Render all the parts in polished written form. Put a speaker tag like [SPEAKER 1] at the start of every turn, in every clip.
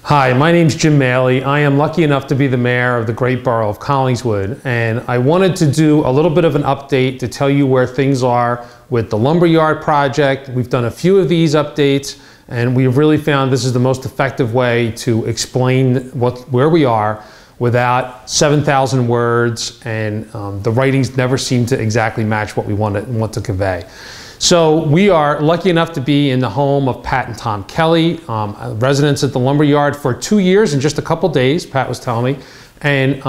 [SPEAKER 1] Hi, my name's Jim Maley. I am lucky enough to be the mayor of the great borough of Collingswood, and I wanted to do a little bit of an update to tell you where things are with the LumberYard project. We've done a few of these updates, and we've really found this is the most effective way to explain where we are without 7,000 words, and the writings never seem to exactly match what we want to convey. So we are lucky enough to be in the home of Pat and Tom Kelly, residents at the LumberYard for 2 years and just a couple days, Pat was telling me. And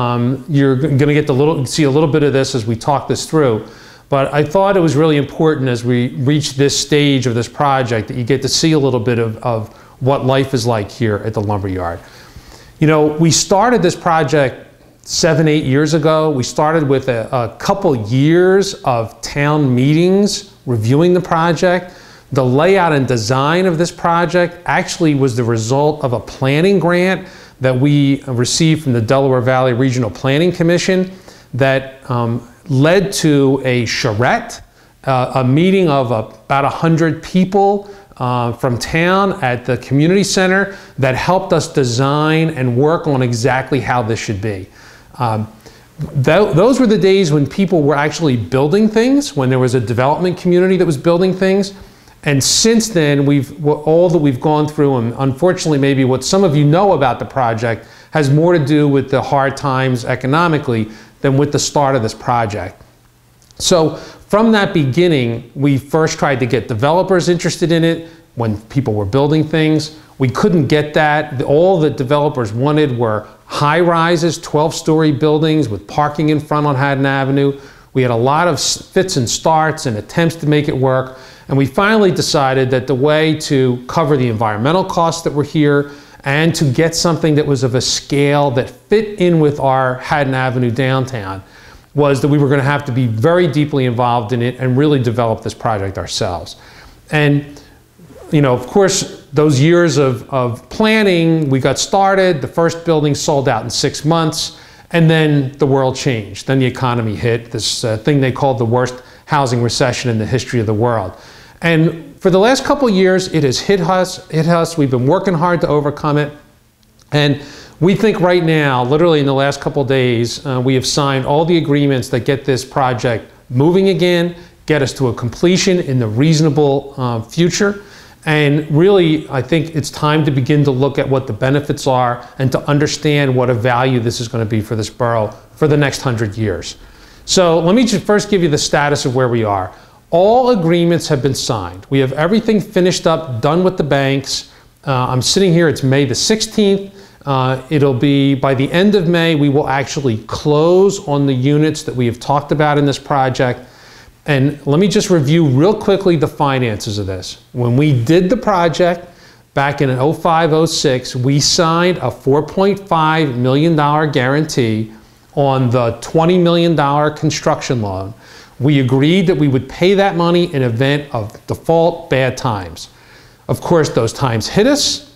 [SPEAKER 1] you're going to get to see a little bit of this as we talk this through. But I thought it was really important as we reach this stage of this project that you get to see a little bit of what life is like here at the LumberYard. You know, we started this project 7, 8 years ago. We started with a couple years of town meetings reviewing the project. The layout and design of this project actually was the result of a planning grant that we received from the Delaware Valley Regional Planning Commission that led to a charrette, a meeting of about 100 people from town at the community center that helped us design and work on exactly how this should be. Those were the days when people were actually building things, when there was a development community that was building things. And since then, all that we've gone through, and unfortunately maybe what some of you know about the project, has more to do with the hard times economically than with the start of this project. So from that beginning, we first tried to get developers interested in it when people were building things. We couldn't get that. All that developers wanted were high rises, 12-story buildings with parking in front on Haddon Avenue. We had a lot of fits and starts and attempts to make it work. And we finally decided that the way to cover the environmental costs that were here and to get something that was of a scale that fit in with our Haddon Avenue downtown was that we were going to have to be very deeply involved in it and really develop this project ourselves. And you know, of course, those years of planning, we got started, the first building sold out in 6 months, and then the world changed. Then the economy hit, this thing they called the worst housing recession in the history of the world. And for the last couple of years, it has hit us. We've been working hard to overcome it. And we think right now, literally in the last couple of days, we have signed all the agreements that get this project moving again, get us to a completion in the reasonable future. And really, I think it's time to begin to look at what the benefits are and to understand what a value this is going to be for this borough for the next 100 years. So let me just first give you the status of where we are. All agreements have been signed. We have everything finished up, done with the banks. I'm sitting here, it's May the 16th. It'll be by the end of May, we will actually close on the units that we have talked about in this project. And let me just review real quickly the finances of this. When we did the project back in 05-06, we signed a $4.5 million guarantee on the $20 million construction loan. We agreed that we would pay that money in event of default, bad times. Of course, those times hit us.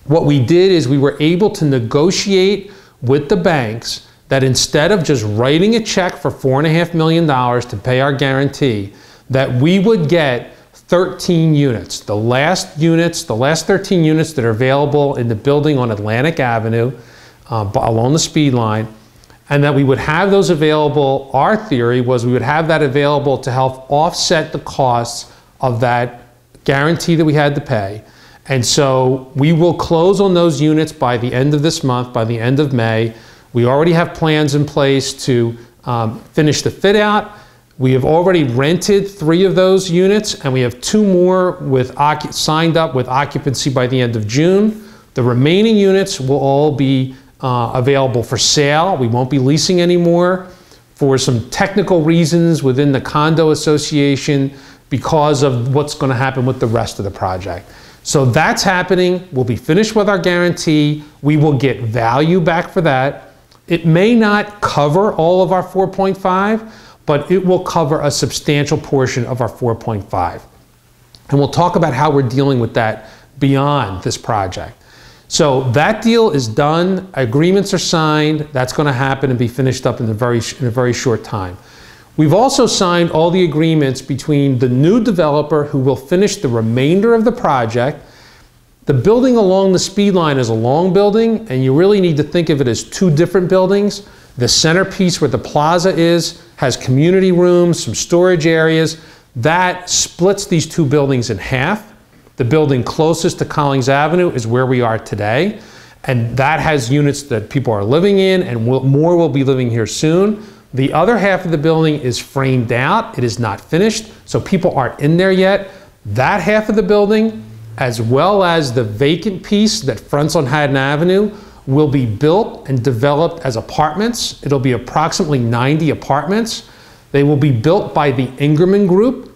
[SPEAKER 1] What we did is we were able to negotiate with the banks that instead of just writing a check for $4.5 million to pay our guarantee, that we would get 13 units. The last 13 units that are available in the building on Atlantic Avenue along the speed line, and that we would have those available. Our theory was we would have that available to help offset the costs of that guarantee that we had to pay. And so we will close on those units by the end of this month, by the end of May. We already have plans in place to finish the fit out. We have already rented 3 of those units, and we have 2 more signed up with occupancy by the end of June. The remaining units will all be available for sale. We won't be leasing anymore for some technical reasons within the condo association because of what's going to happen with the rest of the project. So that's happening. We'll be finished with our guarantee. We will get value back for that. It may not cover all of our 4.5, but it will cover a substantial portion of our 4.5. And we'll talk about how we're dealing with that beyond this project. So that deal is done, agreements are signed, that's going to happen and be finished up in a very short time. We've also signed all the agreements between the new developer who will finish the remainder of the project The building along the speed line is a long building, and you really need to think of it as two different buildings. The centerpiece where the plaza is has community rooms, some storage areas. That splits these two buildings in half. The building closest to Collings Avenue is where we are today, and that has units that people are living in, and more will be living here soon. The other half of the building is framed out. It is not finished, so people aren't in there yet. That half of the building, as well as the vacant piece that fronts on Haddon Avenue, will be built and developed as apartments. It'll be approximately 90 apartments. They will be built by the Ingerman Group.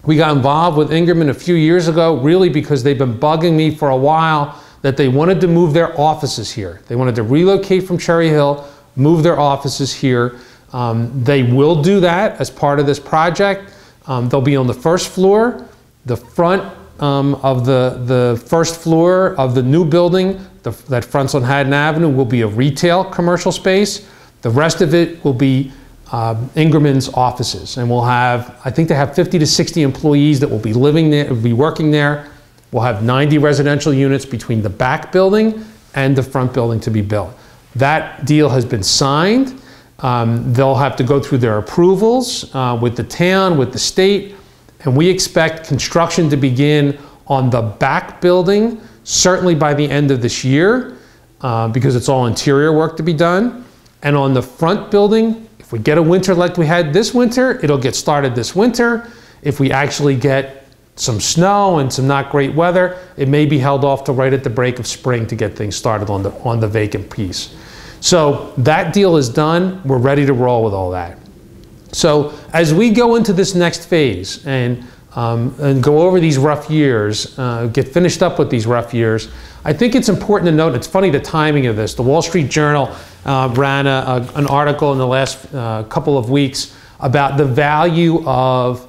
[SPEAKER 1] We got involved with Ingerman a few years ago, really because they've been bugging me for a while that they wanted to move their offices here. They wanted to relocate from Cherry Hill, move their offices here. They will do that as part of this project. They'll be on the first floor. The front of the first floor of the new building that fronts on Haddon Avenue will be a retail commercial space. The rest of it will be Ingerman's offices, and we'll have, I think they have 50 to 60 employees that will be living there, will be working there. We'll have 90 residential units between the back building and the front building to be built. That deal has been signed. They'll have to go through their approvals with the town, with the state, and we expect construction to begin on the back building, certainly by the end of this year, because it's all interior work to be done. And on the front building, if we get a winter like we had this winter, it'll get started this winter. If we actually get some snow and some not great weather, it may be held off to right at the break of spring to get things started on the vacant piece. So that deal is done. We're ready to roll with all that. So as we go into this next phase and go over these rough years, get finished up with these rough years, I think it's important to note, it's funny the timing of this. The Wall Street Journal ran an article in the last couple of weeks about the value of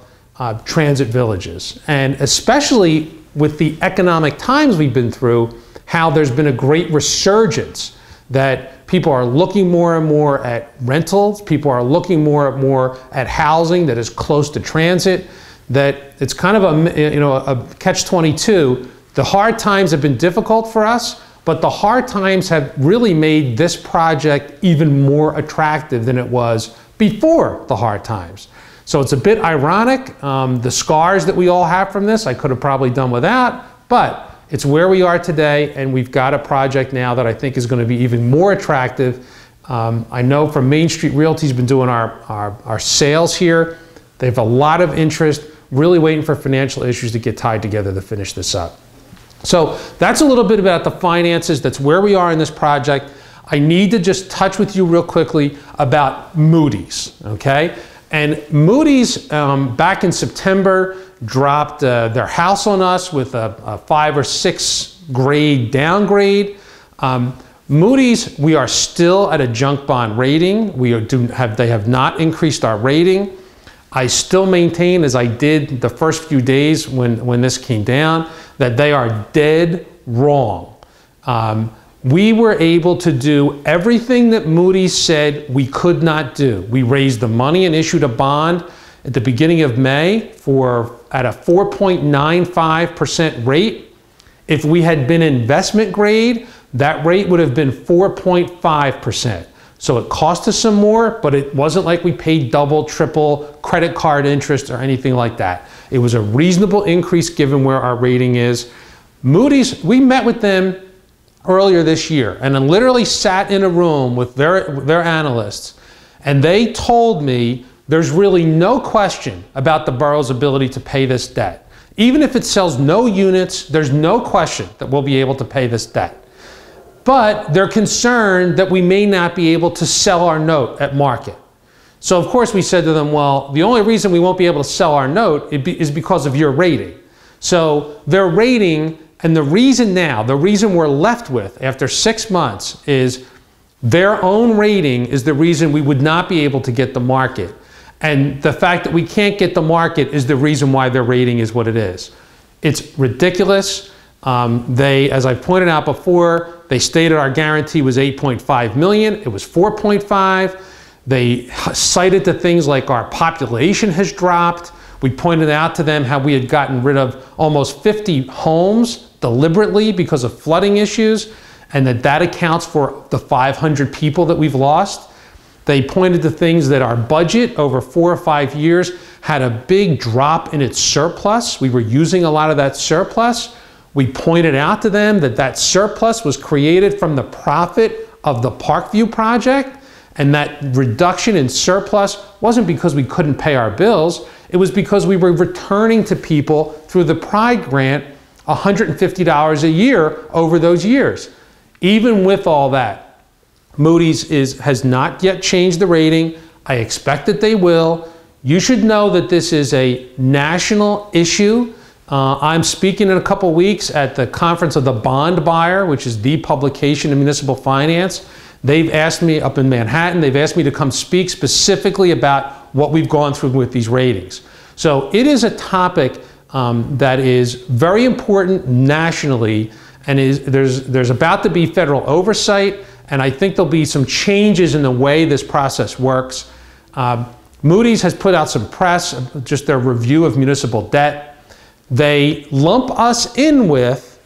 [SPEAKER 1] transit villages, and especially with the economic times we've been through, how there's been a great resurgence that people are looking more and more at rentals, people are looking more and more at housing that is close to transit, that it's kind of a catch-22. The hard times have been difficult for us, but the hard times have really made this project even more attractive than it was before the hard times. So it's a bit ironic, the scars that we all have from this, I could have probably done without, but it's where we are today, and we've got a project now that I think is going to be even more attractive. I know from Main Street Realty's been doing our sales here. They have a lot of interest, really waiting for financial issues to get tied together to finish this up. So that's a little bit about the finances. That's where we are in this project. I need to just touch with you real quickly about Moody's, okay? And Moody's, back in September, dropped their house on us with a 5 or 6 grade downgrade. Moody's, we are still at a junk bond rating. They have not increased our rating. I still maintain, as I did the first few days when this came down, that they are dead wrong. We were able to do everything that Moody's said we could not do. We raised the money and issued a bond at the beginning of May at a 4.95% rate. If we had been investment grade, that rate would have been 4.5%. So it cost us some more, but it wasn't like we paid double, triple credit card interest or anything like that. It was a reasonable increase given where our rating is. Moody's, we met with them earlier this year and then literally sat in a room with their analysts, and they told me there's really no question about the borough's ability to pay this debt. Even if it sells no units, there's no question that we'll be able to pay this debt. But they're concerned that we may not be able to sell our note at market. So of course we said to them, well, the only reason we won't be able to sell our note is because of your rating. So their rating, and the reason we're left with after 6 months is their own rating is the reason we would not be able to get the market. And the fact that we can't get the market is the reason why their rating is what it is. It's ridiculous. As I pointed out before, they stated our guarantee was $8.5 million. It was $4.5. They cited to things like our population has dropped. We pointed out to them how we had gotten rid of almost 50 homes deliberately because of flooding issues, and that accounts for the 500 people that we've lost. They pointed to things that our budget over 4 or 5 years had a big drop in its surplus. We were using a lot of that surplus. We pointed out to them that that surplus was created from the profit of the Parkview project, and that reduction in surplus wasn't because we couldn't pay our bills. It was because we were returning to people through the Pride grant $150 a year over those years. Even with all that, Moody's has not yet changed the rating. I expect that they will. You should know that this is a national issue. I'm speaking in a couple weeks at the conference of the Bond Buyer, which is the publication in municipal finance. They've asked me up in Manhattan, they've asked me to come speak specifically about what we've gone through with these ratings. So it is a topic that is very important nationally, and there's about to be federal oversight, and I think there'll be some changes in the way this process works. Moody's has put out some press, just their review of municipal debt. They lump us in with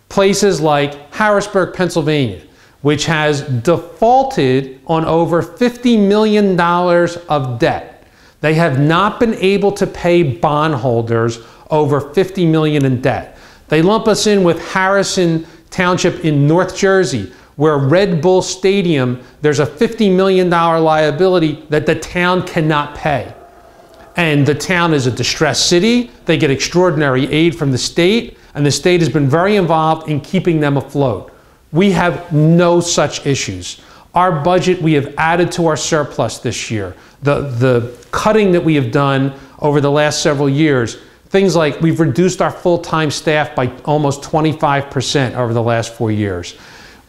[SPEAKER 1] places like Harrisburg, Pennsylvania, which has defaulted on over $50 million of debt. They have not been able to pay bondholders over $50 million in debt. They lump us in with Harrison Township in North Jersey, where Red Bull Stadium, there's a $50 million liability that the town cannot pay. And the town is a distressed city. They get extraordinary aid from the state, and the state has been very involved in keeping them afloat. We have no such issues. Our budget, we have added to our surplus this year. The cutting that we have done over the last several years, things like we've reduced our full-time staff by almost 25% over the last 4 years.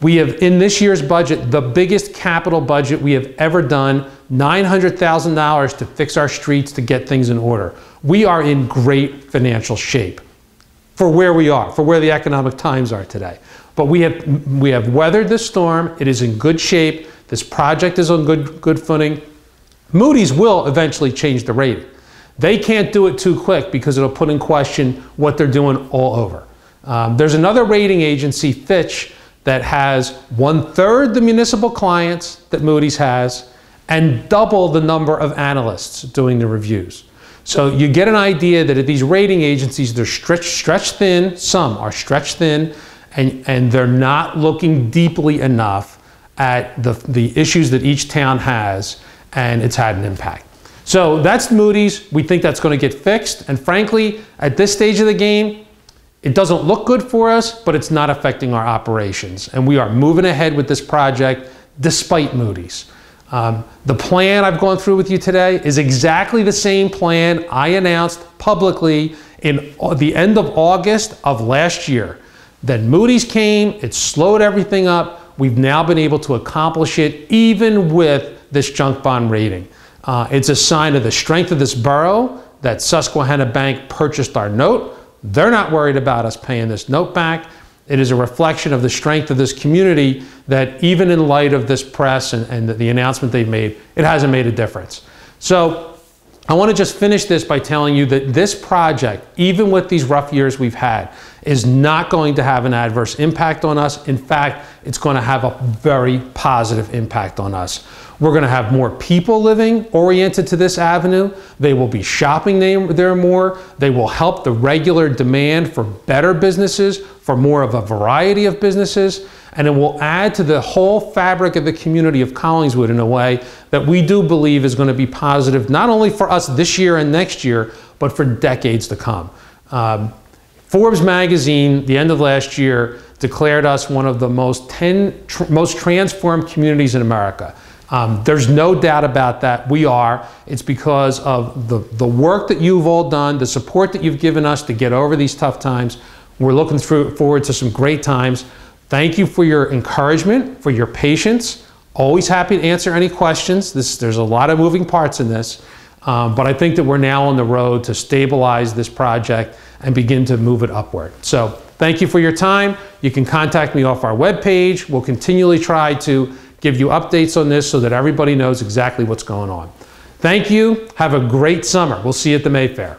[SPEAKER 1] We have, in this year's budget, the biggest capital budget we have ever done, $900,000 to fix our streets, to get things in order. We are in great financial shape for where we are, for where the economic times are today. But we have weathered the storm. It is in good shape. This project is on good footing. Moody's will eventually change the rating. They can't do it too quick because it'll put in question what they're doing all over. There's another rating agency, Fitch, that has 1/3 the municipal clients that Moody's has and double the number of analysts doing the reviews. So you get an idea that at these rating agencies, they're stretched thin. Some are stretched thin. And they're not looking deeply enough at the issues that each town has, and it's had an impact. So that's Moody's. We think that's going to get fixed. And frankly, at this stage of the game, it doesn't look good for us, but it's not affecting our operations. And we are moving ahead with this project despite Moody's. The plan I've gone through with you today is exactly the same plan I announced publicly in the end of August of last year. Then Moody's came, it slowed everything up. We've now been able to accomplish it even with this junk bond rating. It's a sign of the strength of this borough that Susquehanna Bank purchased our note. They're not worried about us paying this note back. It is a reflection of the strength of this community that even in light of this press and the announcement they've made, it hasn't made a difference. So I want to just finish this by telling you that this project, even with these rough years we've had, is not going to have an adverse impact on us. In fact, it's going to have a very positive impact on us. We're going to have more people living oriented to this avenue. They will be shopping there more. They will help the regular demand for better businesses, for more of a variety of businesses, and it will add to the whole fabric of the community of Collingswood in a way that we do believe is going to be positive, not only for us this year and next year, but for decades to come. Forbes magazine, the end of last year, declared us one of the most transformed communities in America. There's no doubt about that. We are. It's because of the work that you've all done, the support that you've given us to get over these tough times. We're looking forward to some great times. Thank you for your encouragement, for your patience. Always happy to answer any questions. There's a lot of moving parts in this, but I think that we're now on the road to stabilize this project and begin to move it upward. So thank you for your time. You can contact me off our webpage. We'll continually try to give you updates on this so that everybody knows exactly what's going on. Thank you. Have a great summer. We'll see you at the Mayfair.